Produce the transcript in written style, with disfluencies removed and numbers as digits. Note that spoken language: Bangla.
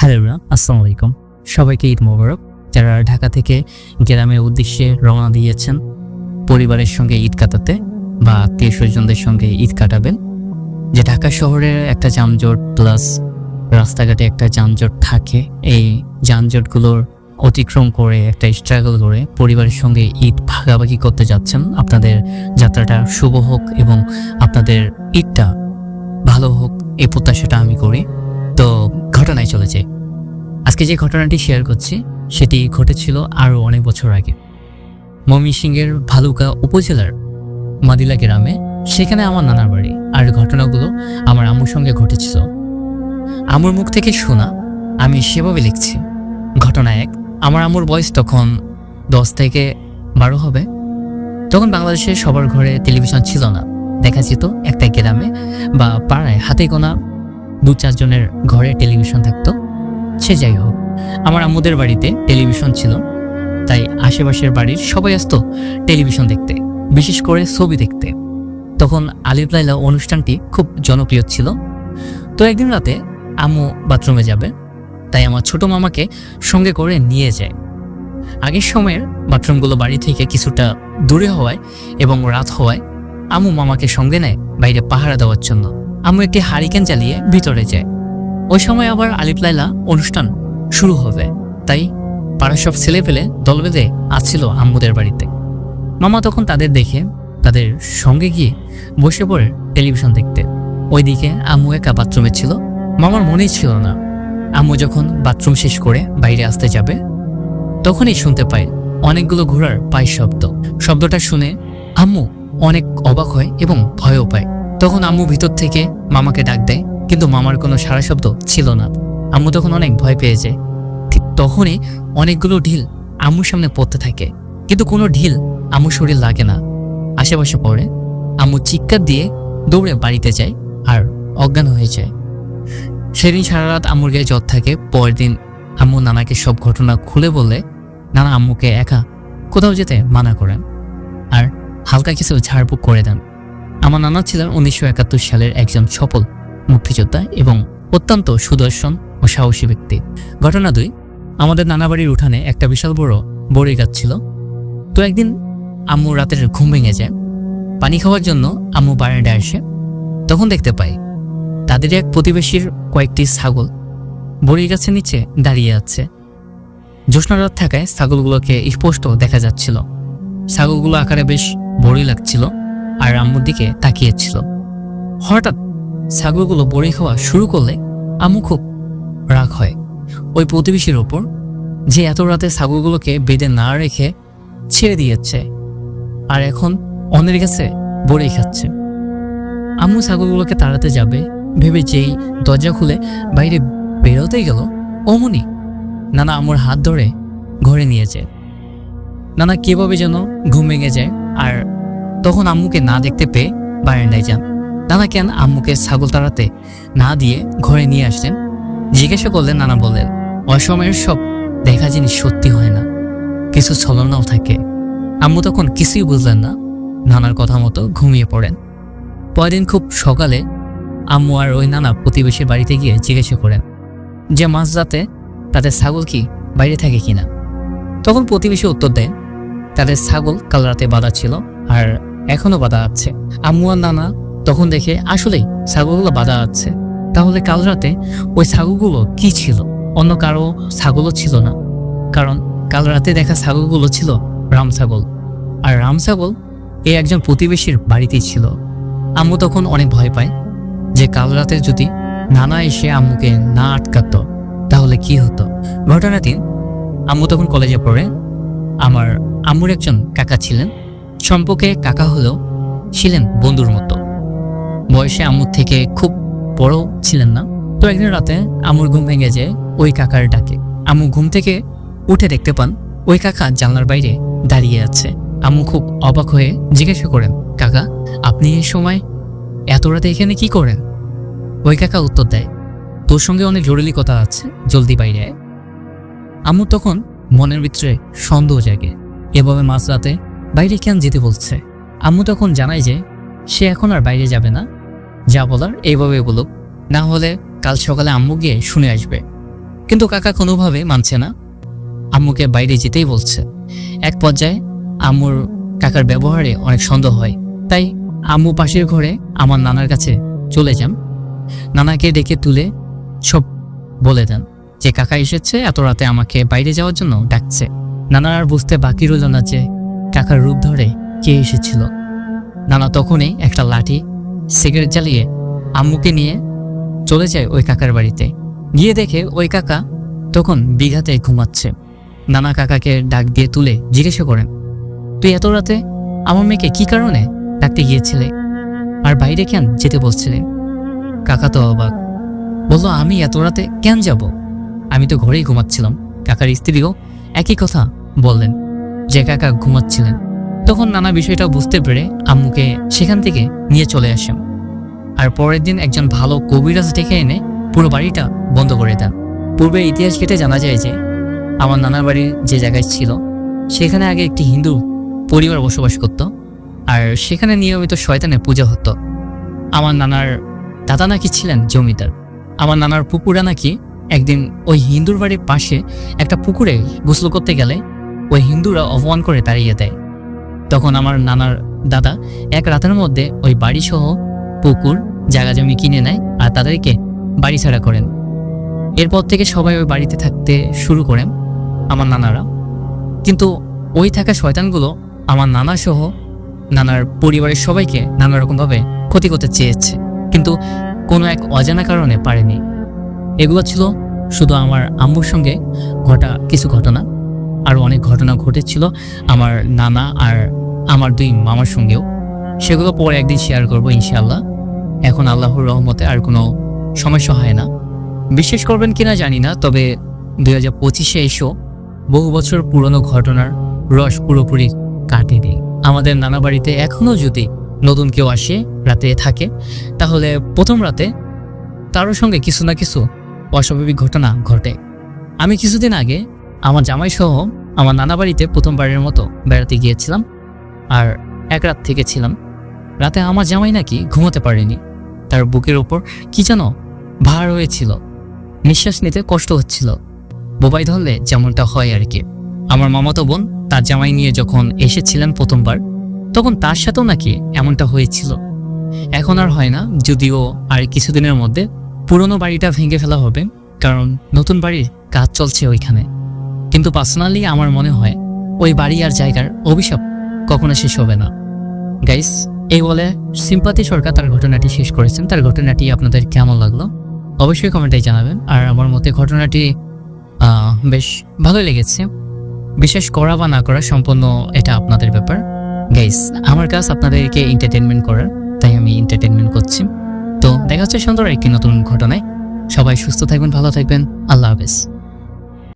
হ্যালো এভরিওয়ান, আসসালামু আলাইকুম। সবাইকে ঈদ মোবারক। যারা ঢাকা থেকে গ্রামের উদ্দেশ্যে রওনা দিয়েছেন পরিবারের সঙ্গে ঈদ কাটাতে বা আত্মীয় স্বজনদের সঙ্গে ঈদ কাটাবেন, যে ঢাকা শহরের একটা যানজট প্লাস রাস্তাঘাটে একটা যানজট থাকে, এই যানজটগুলোর অতিক্রম করে একটা স্ট্রাগল করে পরিবারের সঙ্গে ঈদ ভাগাভাগি করতে যাচ্ছেন, আপনাদের যাত্রাটা শুভ হোক এবং আপনাদের ঈদটা ভালো হোক এই প্রত্যাশাটা আমি করি। তো ঘটনায় চলে যাই। আজকে যে ঘটনাটি শেয়ার করছি সেটি ঘটেছিল আরও অনেক বছর আগে, ময়মনসিংহের ভালুকা উপজেলার মাদিলা গ্রামে। সেখানে আমার নানার বাড়ি। আর ঘটনাগুলো আমার আম্মুর সঙ্গে ঘটেছিল। আম্মুর মুখ থেকে শোনা, আমি সেভাবে লিখছি। ঘটনা 1, আমার আম্মুর বয়স তখন 10 থেকে 12 হবে। তখন বাংলাদেশের সবার ঘরে টেলিভিশন ছিল না। দেখা যেত একটা গ্রামে বা পাড়ায় হাতে গোনা 2-4 জনের ঘরে টেলিভিশন থাকতো। সে যাই হোক, আমার আম্মুদের বাড়িতে টেলিভিশন ছিল, তাই আশেপাশের বাড়ির সবাই আসতো টেলিভিশন দেখতে, বিশেষ করে ছবি দেখতে। তখন আলিফ লায়লা অনুষ্ঠানটি খুব জনপ্রিয় ছিল। তো একদিন রাতে আম্মু বাথরুমে যাবে, তাই আমার ছোট মামাকে সঙ্গে করে নিয়ে যায়। আগের সময়ের বাথরুমগুলো বাড়ি থেকে কিছুটা দূরে হওয়ায় এবং রাত হওয়ায় আম্মু মামাকে সঙ্গে নেয় বাইরে পাহারা দেওয়ার জন্য। আম্মু একটি হারিকেন জ্বালিয়ে ভিতরে যায়। ওই সময় আবার আলিফ লায়লা অনুষ্ঠান শুরু হবে, তাই পাড়ার সব ছেলে পেলে দল বেঁধে আসছিল আম্মুদের বাড়িতে। মামা তখন তাদের দেখে তাদের সঙ্গে গিয়ে বসে পড়ে টেলিভিশন দেখতে। ওইদিকে আম্মু একা বাথরুমে ছিল। মামার মনেই ছিল না। আম্মু যখন বাথরুম শেষ করে বাইরে আসতে যাবে, তখনই শুনতে পায় অনেকগুলো ঘোড়ার পায়ের শব্দ। শব্দটা শুনে আম্মু অনেক অবাক হয় এবং ভয়ও পায়। তখন আম্মু ভিতর থেকে মামাকে ডাক দেয়, কিন্তু মামার কোনো সাড়া শব্দ ছিল না। আম্মু তখন অনেক ভয় পেয়ে যায়। ঠিক তখনই অনেকগুলো ঢিল আম্মুর সামনে পড়তে থাকে, কিন্তু কোনো ঢিল আম্মুর শরীর লাগে না, আশেপাশে পড়ে। আম্মু চিৎকার দিয়ে দৌড়ে বাড়িতে যায় আর অজ্ঞান হয়ে যায়। সেদিন সারা রাত আম্মুর গায়ে জ্বর থাকে। পরের দিন আম্মু নানাকে সব ঘটনা খুলে বললে নানা আম্মুকে একা কোথাও যেতে মানা করেন আর হালকা কিছু ঝাড়ফুঁক করে দেন। আমার নানা ছিলেন 1971 সালের একজন সফল মুক্তিযোদ্ধা এবং অত্যন্ত সুদর্শন ও সাহসী ব্যক্তি। ঘটনা 2, আমাদের নানা বাড়ির উঠানে একটা বিশাল বড় বড়ই গাছ ছিল। তো একদিন আম্মু রাতের ঘুম ভেঙে যায়। পানি খাওয়ার জন্য আম্মু বারান্দায় আসে। তখন দেখতে পাই তাদের এক প্রতিবেশীর কয়েকটি ছাগল বড়ই গাছের নিচে দাঁড়িয়ে আছে। জ্যোৎস্না রাত থাকায় ছাগলগুলোকে স্পষ্ট দেখা যাচ্ছিল। ছাগলগুলো আকারে বেশ বড়ই লাগছিল আর আম্মুর দিকে তাকিয়েছিল। হঠাৎ ছাগলগুলো বড়ি খাওয়া শুরু করলে আম্মু খুব রাগ হয় ওই প্রতিবেশীর ওপর, যে এত রাতে ছাগলগুলোকে বেঁধে না রেখে ছেড়ে দিয়েছে আর এখন অন্যের কাছে বড়ি খাচ্ছে। আম্মু ছাগলগুলোকে তাড়াতে যাবে ভেবে যেই দরজা খুলে বাইরে বেরোতেই গেল, অমনি নানা আম্মুর হাত ধরে ঘরে নিয়ে যায়। নানা কিভাবে যেন ঘুম ভেঙে যায় আর তখন আম্মুকে না দেখতে পেয়ে বারান্দায় যান। নানা কেন আম্মুকে ছাগল তাড়াতে না দিয়ে ঘরে নিয়ে আসলেন জিজ্ঞাসা করলেন। নানা বললেন, অসময়ের সব দেখা জিনিস সত্যি হয় না, কিছু ছলনাও থাকে। আম্মু তখন কিছুই বুঝলেন না, নানার কথা মতো ঘুমিয়ে পড়েন। পরদিন খুব সকালে আম্মু আর ওই নানা প্রতিবেশীর বাড়িতে গিয়ে জিজ্ঞাসা করেন যে মাঝরাতে তাদের ছাগল কি বাইরে থাকে কিনা। তখন প্রতিবেশী উত্তর দেয় তাদের ছাগল কাল রাতে বাঁধা ছিল আর এখনো বাঁধা আছে। আম্মু আর নানা তখন দেখে আসলেই ছাগলগুলো বাঁধা আছে। তাহলে কাল রাতে ওই ছাগলগুলো কি ছিল? অন্য কারো ছাগলও ছিল না, কারণ কাল রাতে দেখা ছাগলগুলো ছিল রাম ছাগল, আর রাম ছাগল এই একজন প্রতিবেশীর বাড়িতেই ছিল। আম্মু তখন অনেক ভয় পায় যে কাল রাতে যদি নানা এসে আম্মুকে না আটকাতো তাহলে কি হতো। ঘটনা 3, আম্মু তখন কলেজে পড়ে। আমার আম্মুর একজন কাকা ছিলেন, সম্পর্কে কাকা হলেও ছিলেন বন্ধুর মতো। বয়সে আম্মুর থেকে খুব বড় ছিলেন না। তো একদিন রাতে আম্মুর ঘুম ভেঙে যায় ওই কাকার ডাকে। আম্মু ঘুম থেকে উঠে দেখতে পান ওই কাকা জানলার বাইরে দাঁড়িয়ে আছে। আম্মু খুব অবাক হয়ে জিজ্ঞাসা করেন, কাকা আপনি এই সময় এত রাতে এখানে কি করেন? ওই কাকা উত্তর দেয়, তোর সঙ্গে অনেক জরুরি কথা আছে, জলদি বাইরে আয়। আম্মু তখন মনের ভিতরে সন্দেহ জাগে, এভাবে মাঝরাতে বাইরে কেন যেতে বলছে। আম্মু তখন জানায় যে সে এখন আর বাইরে যাবে না, যা বলার এইভাবে বলুক, না হলে কাল সকালে আম্মু গিয়ে শুনে আসবে। কিন্তু কাকা কোনোভাবে মানছে না, আম্মুকে বাইরে যেতেই বলছে। এক পর্যায়ে আম্মুর কাকার ব্যবহারে অনেক সন্দেহ হয়, তাই আম্মু পাশের ঘরে আমার নানার কাছে চলে যান। নানাকে ডেকে তুলে সব বলে দেন যে কাকা এসেছে, এত রাতে আমাকে বাইরে যাওয়ার জন্য ডাকছে। নানার আর বুঝতে বাকি রইল না যে কাকার রূপ ধরে কে এসেছিল। নানা তখনই একটা লাঠি, সিগারেট জ্বালিয়ে আম্মুকে নিয়ে চলে যায় ওই কাকার বাড়িতে। গিয়ে দেখে ওই কাকা তখন বিঘাতে ঘুমাচ্ছে। নানা কাকাকে ডাক দিয়ে তুলে জিজ্ঞাসা করেন, তুই এত রাতে আমার মেয়েকে কি কারণে ডাকতে গিয়েছিলে, আর বাইরে কেন যেতে বলছিলেন? কাকা তো অবাক, বলল, আমি এত রাতে কেন যাব, আমি তো ঘরেই ঘুমাচ্ছিলাম। কাকার স্ত্রীও একই কথা বললেন যে কাকা ঘুমাচ্ছিলেন। তখন নানা বিষয়টা বুঝতে পেরে আম্মুকে সেখান থেকে নিয়ে চলে আসেন, আর পরের দিন একজন ভালো কবিরাজ ডেকে এনে পুরো বাড়িটা বন্ধ করে দেন। পূর্বে ইতিহাস ঘেটে জানা যায় যে আমার নানার বাড়ি যে জায়গায় ছিল সেখানে আগে একটি হিন্দু পরিবার বসবাস করত, আর সেখানে নিয়মিত শয়তানের পূজা হতো। আমার নানার দাদা নাকি ছিলেন জমিদার। আমার নানার পুকুরা নাকি একদিন ওই হিন্দুর বাড়ির পাশে একটা পুকুরে গোসল করতে গেলে ওই হিন্দুরা অপমান করে তাড়িয়ে দেয়। তখন আমার নানার দাদা এক রাতের মধ্যে ওই বাড়ি সহ পুকুর জায়গা জমি কিনে নেয় আর তাদেরকে বাড়ি ছাড়া করেন। এরপর থেকে সবাই ওই বাড়িতে থাকতে শুরু করেন আমার নানারা। কিন্তু ওই থাকা শয়তানগুলো আমার নানা সহ নানার পরিবারের সবাইকে নানা রকমভাবে ক্ষতি করতে চেয়েছে, কিন্তু কোনো এক অজানা কারণে পারেনি। এগুলো ছিল শুধু আমার আম্মুর সঙ্গে ঘটা কিছু ঘটনা, আরও অনেক ঘটনা ঘটেছিল আমার নানা আর আমার দুই মামার সঙ্গেও। সেগুলো পরে একদিন শেয়ার করবো ইনশাআল্লাহ। এখন আল্লাহর রহমতে আর কোনো সমস্যা হয় না। বিশ্বাস করবেন কিনা জানি না, তবে 2025-এ এসেও বহু বছর পুরনো ঘটনার রস পুরোপুরি কাটেনি। আমাদের নানা বাড়িতে এখনও যদি নতুন কেউ আসে, রাতে থাকে, তাহলে প্রথম রাতে তারও সঙ্গে কিছু না কিছু অস্বাভাবিক ঘটনা ঘটে। আমি কিছুদিন আগে আমার জামাই সহ আমার নানা বাড়িতে প্রথমবারের মতো বেড়াতে গিয়েছিলাম, আর এক রাত থেকেছিলাম। রাতে আমার জামাই নাকি ঘুমোতে পারেনি, তার বুকের ওপর কি যেন ভার হয়েছিল, নিঃশ্বাস নিতে কষ্ট হচ্ছিল, বোবাই ধরলে যেমনটা হয় আর কি। আমার মামাতো বোন তার জামাই নিয়ে যখন এসেছিলেন প্রথমবার, তখন তার সাথেও নাকি এমনটা হয়েছিল। এখন আর হয় না, যদিও আর কিছুদিনের মধ্যে পুরনো বাড়িটা ভেঙে ফেলা হবে, কারণ নতুন বাড়ির কাজ চলছে ওইখানে। কিন্তু পার্সোনালি আমার মনে হয় ওই বাড়ি আর জায়গার অভিশাপ কখনো শেষ হবে না। গাইস, এই বলে সিম্পাতি সরকার তার ঘটনাটি শেষ করেছেন। তার ঘটনাটি আপনাদের কেমন লাগলো অবশ্যই কমেন্টে জানাবেন। আর আমার মতে ঘটনাটি বেশ ভালোই লেগেছে। বিশ্বাস করা বা না করা সম্পূর্ণ এটা আপনাদের ব্যাপার। গাইস, আমার কাজ আপনাদেরকে এন্টারটেনমেন্ট করার, তাই আমি এন্টারটেনমেন্ট করছি। তো দেখা হচ্ছে সুন্দর একটি নতুন ঘটনায়। সবাই সুস্থ থাকবেন, ভালো থাকবেন। আল্লাহ হাফেজ।